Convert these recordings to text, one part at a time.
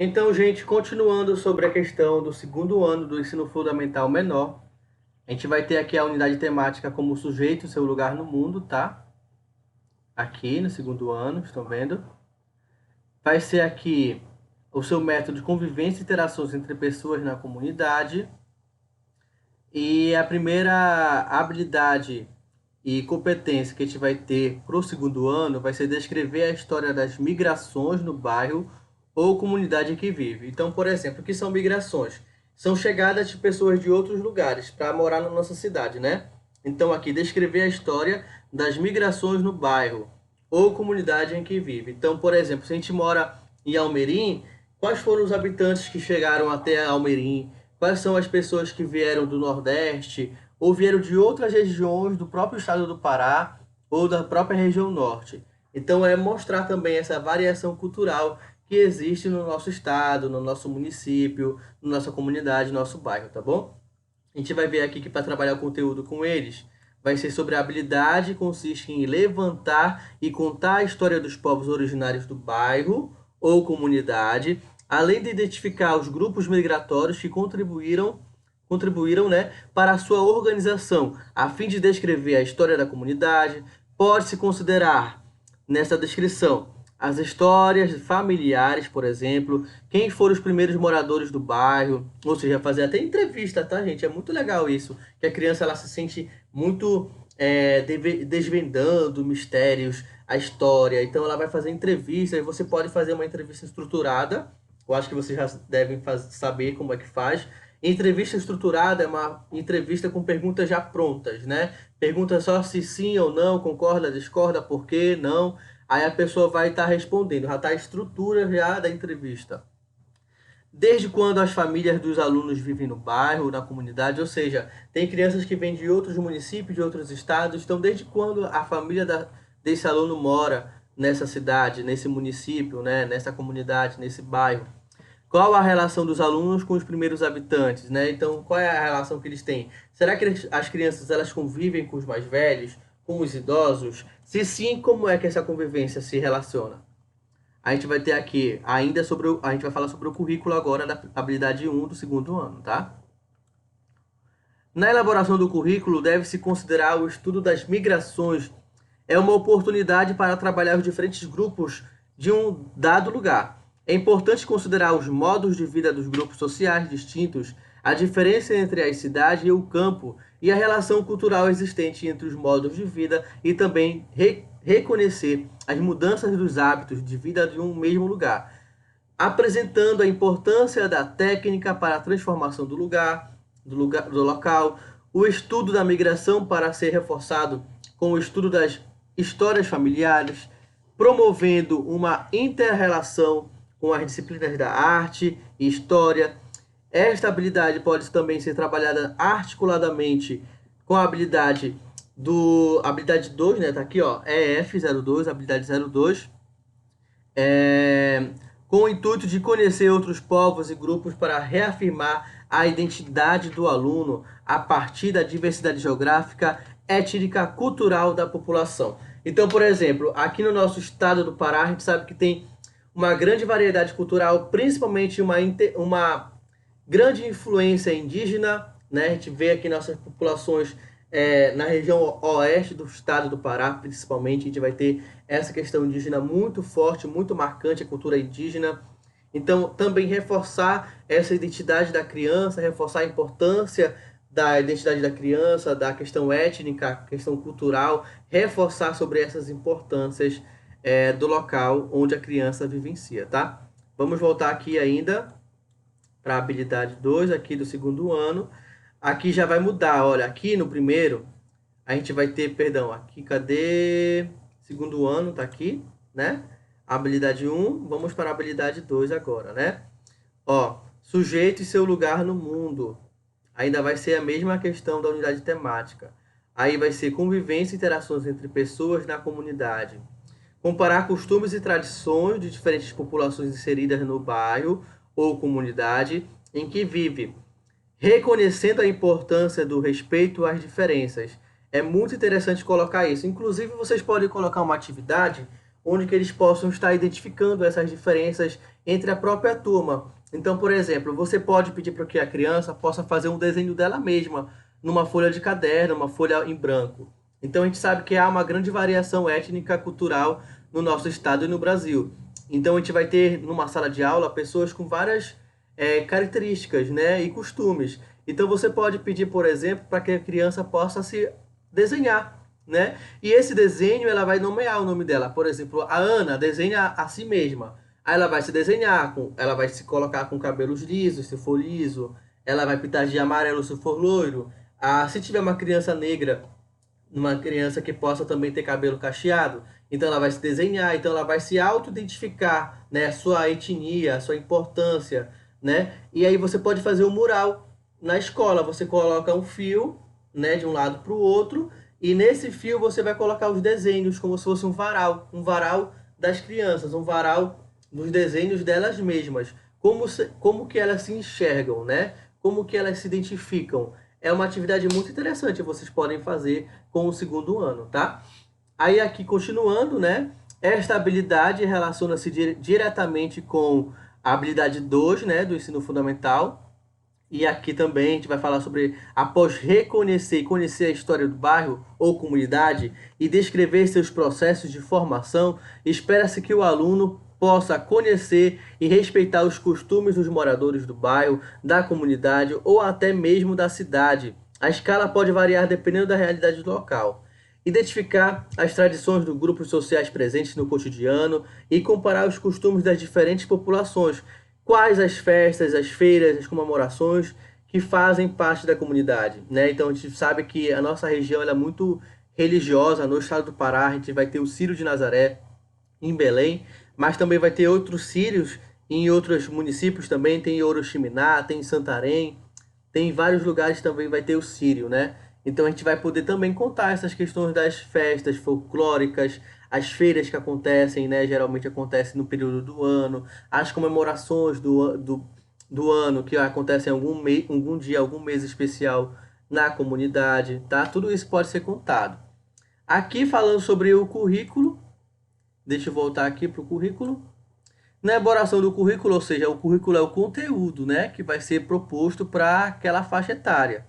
Então, gente, continuando sobre a questão do segundo ano do ensino fundamental menor, a gente vai ter aqui a unidade temática como sujeito e seu lugar no mundo, tá? Aqui no segundo ano, estão vendo? Vai ser aqui o seu método de convivência e interações entre pessoas na comunidade. E a primeira habilidade e competência que a gente vai ter para o segundo ano vai ser descrever a história das migrações no bairro ou comunidade em que vive. Então, por exemplo, o que são migrações? São chegadas de pessoas de outros lugares para morar na nossa cidade, né? Então, aqui, descrever a história das migrações no bairro ou comunidade em que vive. Então, por exemplo, se a gente mora em Almerim, quais foram os habitantes que chegaram até Almerim? Quais são as pessoas que vieram do Nordeste ou vieram de outras regiões do próprio estado do Pará ou da própria região Norte? Então, é mostrar também essa variação cultural que existe no nosso estado, no nosso município, na nossa comunidade, no nosso bairro, tá bom? A gente vai ver aqui que para trabalhar o conteúdo com eles, vai ser sobre a habilidade, consiste em levantar e contar a história dos povos originários do bairro ou comunidade, além de identificar os grupos migratórios que contribuíram, né, para a sua organização, a fim de descrever a história da comunidade. Pode-se considerar nessa descrição as histórias familiares, por exemplo, quem foram os primeiros moradores do bairro, ou seja, fazer até entrevista, tá, gente? É muito legal isso, que a criança ela se sente muito desvendando mistérios, a história. Então ela vai fazer entrevista e você pode fazer uma entrevista estruturada. Eu acho que vocês já devem saber como é que faz. Entrevista estruturada é uma entrevista com perguntas já prontas, né? Pergunta só se sim ou não, concorda, discorda, por quê, não. Aí a pessoa vai estar respondendo, já está a estrutura já da entrevista. Desde quando as famílias dos alunos vivem no bairro, na comunidade, ou seja, tem crianças que vêm de outros municípios, de outros estados, então desde quando a família desse aluno mora nessa cidade, nesse município, né, nessa comunidade, nesse bairro? Qual a relação dos alunos com os primeiros habitantes, né? Então, qual é a relação que eles têm? Será que as crianças elas convivem com os mais velhos, com os idosos? Se sim, como é que essa convivência se relaciona? A gente vai ter aqui ainda a gente vai falar sobre o currículo agora da habilidade 1 do segundo ano, tá? Na elaboração do currículo, deve-se considerar o estudo das migrações. É uma oportunidade para trabalhar os diferentes grupos de um dado lugar. É importante considerar os modos de vida dos grupos sociais distintos, a diferença entre a cidade e o campo e a relação cultural existente entre os modos de vida e também reconhecer as mudanças dos hábitos de vida de um mesmo lugar, apresentando a importância da técnica para a transformação do local, o estudo da migração para ser reforçado com o estudo das histórias familiares, promovendo uma inter-relação com as disciplinas da arte e história. Esta habilidade pode também ser trabalhada articuladamente com a habilidade 2, né? Tá aqui, ó, EF02, habilidade 02, com o intuito de conhecer outros povos e grupos para reafirmar a identidade do aluno a partir da diversidade geográfica, étnica, cultural da população. Então, por exemplo, aqui no nosso estado do Pará, a gente sabe que tem uma grande variedade cultural, principalmente uma grande influência indígena, né? A gente vê aqui nossas populações na região oeste do estado do Pará, principalmente, a gente vai ter essa questão indígena muito forte, muito marcante, a cultura indígena. Então, também reforçar essa identidade da criança, reforçar a importância da identidade da criança, da questão étnica, questão cultural, reforçar sobre essas importâncias do local onde a criança vivencia, tá? Vamos voltar aqui ainda para a habilidade 2 aqui do segundo ano. Aqui já vai mudar, olha, aqui no primeiro, a gente vai ter, perdão, aqui, cadê? Segundo ano, tá aqui, né? Habilidade 1, vamos para a habilidade 2 agora, né? Ó, sujeito e seu lugar no mundo. Ainda vai ser a mesma questão da unidade temática. Aí vai ser convivência e interações entre pessoas na comunidade. Comparar costumes e tradições de diferentes populações inseridas no bairro ou comunidade em que vive, reconhecendo a importância do respeito às diferenças. É muito interessante colocar isso. Inclusive, vocês podem colocar uma atividade onde que eles possam estar identificando essas diferenças entre a própria turma. Então, por exemplo, você pode pedir para que a criança possa fazer um desenho dela mesma numa folha de caderno, uma folha em branco. Então, a gente sabe que há uma grande variação étnica, cultural no nosso estado e no Brasil. Então, a gente vai ter numa sala de aula pessoas com várias características, né, e costumes. Então, você pode pedir, por exemplo, para que a criança possa se desenhar, né? E esse desenho ela vai nomear o nome dela. Por exemplo, a Ana desenha a si mesma. Aí ela vai se desenhar, ela vai se colocar com cabelos lisos, se for liso. Ela vai pintar de amarelo se for loiro. Ah, se tiver uma criança negra, uma criança que possa também ter cabelo cacheado, então ela vai se desenhar, então ela vai se auto-identificar, né, a sua etnia, a sua importância, né? E aí você pode fazer um mural na escola, você coloca um fio, né, de um lado para o outro, e nesse fio você vai colocar os desenhos como se fosse um varal das crianças, um varal dos desenhos delas mesmas, como que elas se enxergam, né? Como que elas se identificam. É uma atividade muito interessante, vocês podem fazer com o segundo ano, tá? Aí aqui continuando, né? Esta habilidade relaciona-se diretamente com a habilidade 2, né, do ensino fundamental. E aqui também a gente vai falar sobre, após reconhecer e conhecer a história do bairro ou comunidade e descrever seus processos de formação, espera-se que o aluno possa conhecer e respeitar os costumes dos moradores do bairro, da comunidade ou até mesmo da cidade. A escala pode variar dependendo da realidade do local. Identificar as tradições dos grupos sociais presentes no cotidiano e comparar os costumes das diferentes populações. Quais as festas, as feiras, as comemorações que fazem parte da comunidade, né? Então a gente sabe que a nossa região ela é muito religiosa. No estado do Pará, a gente vai ter o Círio de Nazaré em Belém, mas também vai ter outros círios em outros municípios também. Tem Oriximiná, tem Santarém, tem vários lugares também vai ter o Círio, né? Então a gente vai poder também contar essas questões das festas folclóricas, as feiras que acontecem, né? Geralmente acontecem no período do ano, as comemorações do ano que acontecem em algum dia, algum mês especial na comunidade, tá? Tudo isso pode ser contado. Aqui falando sobre o currículo, deixa eu voltar aqui para o currículo. Na elaboração do currículo, ou seja, o currículo é o conteúdo, né, que vai ser proposto para aquela faixa etária.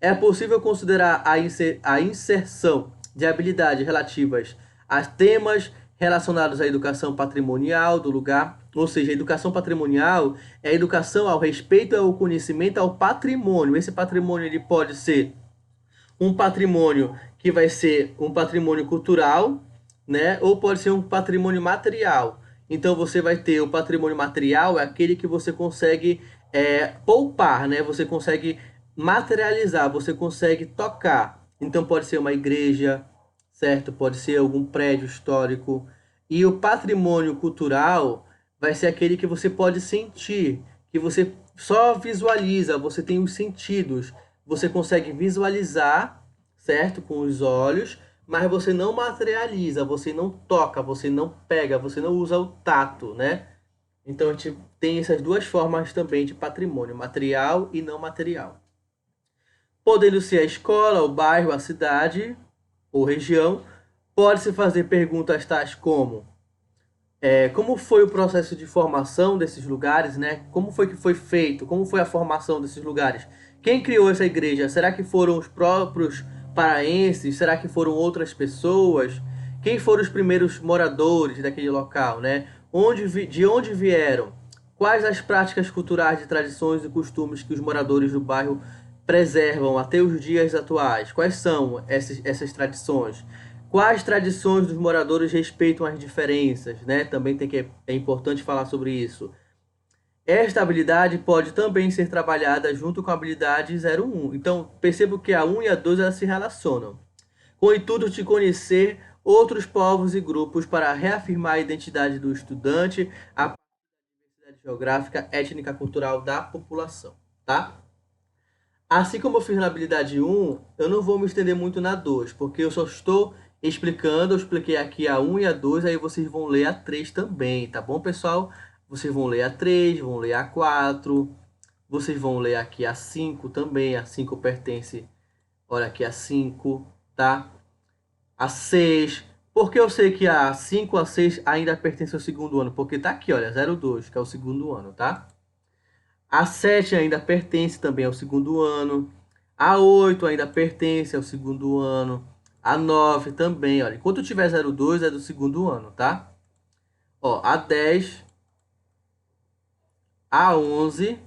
É possível considerar a inserção de habilidades relativas a temas relacionados à educação patrimonial do lugar, ou seja, a educação patrimonial é a educação ao respeito ao conhecimento ao patrimônio. Esse patrimônio ele pode ser um patrimônio que vai ser um patrimônio cultural, né? Ou pode ser um patrimônio material. Então você vai ter o patrimônio material, é aquele que você consegue poupar, né? Você consegue materializar, você consegue tocar. Então pode ser uma igreja, certo? Pode ser algum prédio histórico. E o patrimônio cultural vai ser aquele que você pode sentir, que você só visualiza, você tem os sentidos, você consegue visualizar, certo? Com os olhos, mas você não materializa, você não toca, você não pega, você não usa o tato, né? Então a gente tem essas duas formas também de patrimônio, material e não material. Podendo ser a escola, o bairro, a cidade ou região, pode-se fazer perguntas tais como como foi o processo de formação desses lugares, né? Como foi que foi feito? Como foi a formação desses lugares? Quem criou essa igreja? Será que foram os próprios paraenses? Será que foram outras pessoas? Quem foram os primeiros moradores daquele local, né? De onde vieram? Quais as práticas culturais de tradições e costumes que os moradores do bairro preservam até os dias atuais? Quais são essas tradições? Quais tradições dos moradores respeitam as diferenças, né? Também é importante falar sobre isso. Esta habilidade pode também ser trabalhada junto com a habilidade 01. Então, percebo que a 1 e a 2 elas se relacionam. Com o intuito de conhecer outros povos e grupos para reafirmar a identidade do estudante, a partir da diversidade geográfica, étnica, cultural da população, tá? Assim como eu fiz na habilidade 1, eu não vou me estender muito na 2, porque eu só estou explicando, eu expliquei aqui a 1 e a 2, aí vocês vão ler a 3 também, tá bom, pessoal? Vocês vão ler a 3, vão ler a 4, vocês vão ler aqui a 5 também, a 5 pertence, olha aqui a 5, tá? A 6. Por que eu sei que a 5 a 6 ainda pertence ao segundo ano? Porque tá aqui, olha, 02, que é o segundo ano, tá? A 7 ainda pertence também ao segundo ano. A 8 ainda pertence ao segundo ano. A 9 também, olha. Enquanto tiver 02 é do segundo ano, tá? Ó, a 10, a 11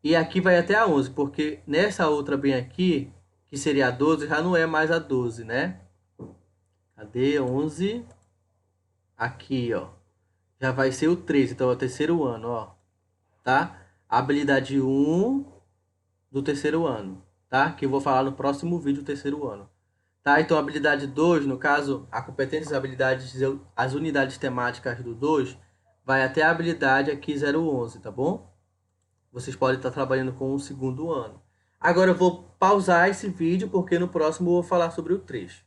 e aqui vai até a 11, porque nessa outra bem aqui, que seria a 12, já não é mais a 12, né? Cadê? 11. Aqui, ó. Já vai ser o 13, então é o terceiro ano, ó. Tá? Habilidade 1 do terceiro ano, tá? Que eu vou falar no próximo vídeo do terceiro ano. Tá? Então, a habilidade 2, no caso, a competência e habilidades, as unidades temáticas do 2, vai até a habilidade aqui 011, tá bom? Vocês podem estar trabalhando com o segundo ano. Agora eu vou pausar esse vídeo, porque no próximo eu vou falar sobre o 3.